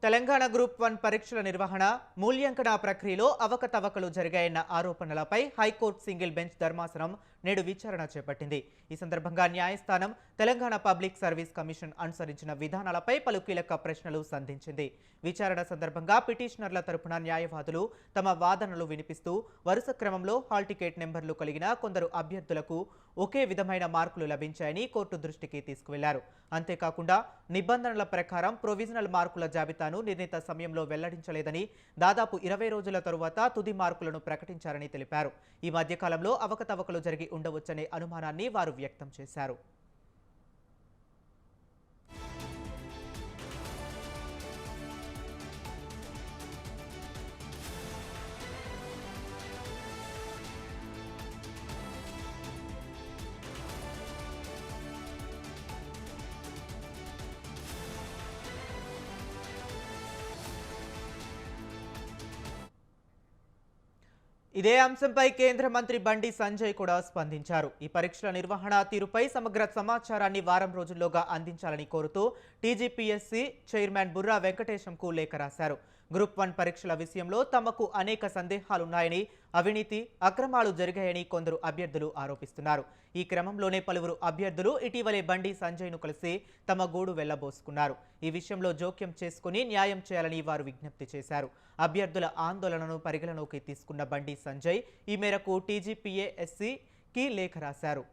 Telangana group 1 పరీక్షల నిర్వహణ మూల్యాంకన ప్రక్రియలో అవకతవకలు జరిగాయన్న ఆరోపణలపై హైకోర్టు సింగిల్ బెంచ్ ధర్మాసనం నేడు విచారణ చేపట్టింది. ఈ సందర్భంగా న్యాయస్థానం తెలంగాణ పబ్లిక్ సర్వీస్ కమిషన్ అనుసరించిన విధానాలపై పలు కీలక ప్రశ్నలు సంధించింది. విచారణ సందర్భంగా పిటిషనర్ల తరపున న్యాయవాదులు తమ వాదనలు వినిపిస్తూ వరుస క్రమంలో హాల్ టికెట్ నెంబర్లు కలిగిన కొందరు అభ్యర్థులకు ఒకే విధమైన మార్కులు లభించాయని కోర్టు దృష్టికి తీసుకువెళ్లారు. అంతేకాకుండా నిబంధనల ప్రకారం ప్రొవిజనల్ మార్కుల జాబితాను నిర్ణీత సమయంలో వెల్లడించలేదని, దాదాపు 20 రోజుల తరువాత తుది మార్కులను ప్రకటించారని తెలిపారు. ఈ మధ్యకాలంలో అవకతవకలు జరిగి ఉండవచ్చనే అనుమానాన్ని వారు వ్యక్తం చేశారు. ఇదే అంశంపై కేంద్ర మంత్రి బండి సంజయ్ కూడా స్పందించారు. ఈ పరీక్షల నిర్వహణ తీరుపై సమగ్ర సమాచారాన్ని వారం రోజుల్లోగా అందించాలని కోరుతూ టీజీపీఎస్సీ చైర్మన్ బుర్రా వెంకటేశంకు లేఖ రాశారు. గ్రూప్ 1 పరీక్షల విషయంలో తమకు అనేక సందేహాలున్నాయని, అవినీతి అక్రమాలు జరిగాయని కొందరు అభ్యర్థులు ఆరోపిస్తున్నారు. ఈ క్రమంలోనే పలువురు అభ్యర్థులు ఇటీవలే బండి సంజయ్ను కలిసి తమ గోడు వెళ్లబోసుకున్నారు. ఈ విషయంలో జోక్యం చేసుకుని న్యాయం చేయాలని వారు విజ్ఞప్తి చేశారు. అభ్యర్థుల ఆందోళనను పరిగణలోకి తీసుకున్న బండి సంజయ్ ఈ మేరకు టీజీపీఏఎస్సీకి లేఖ రాశారు.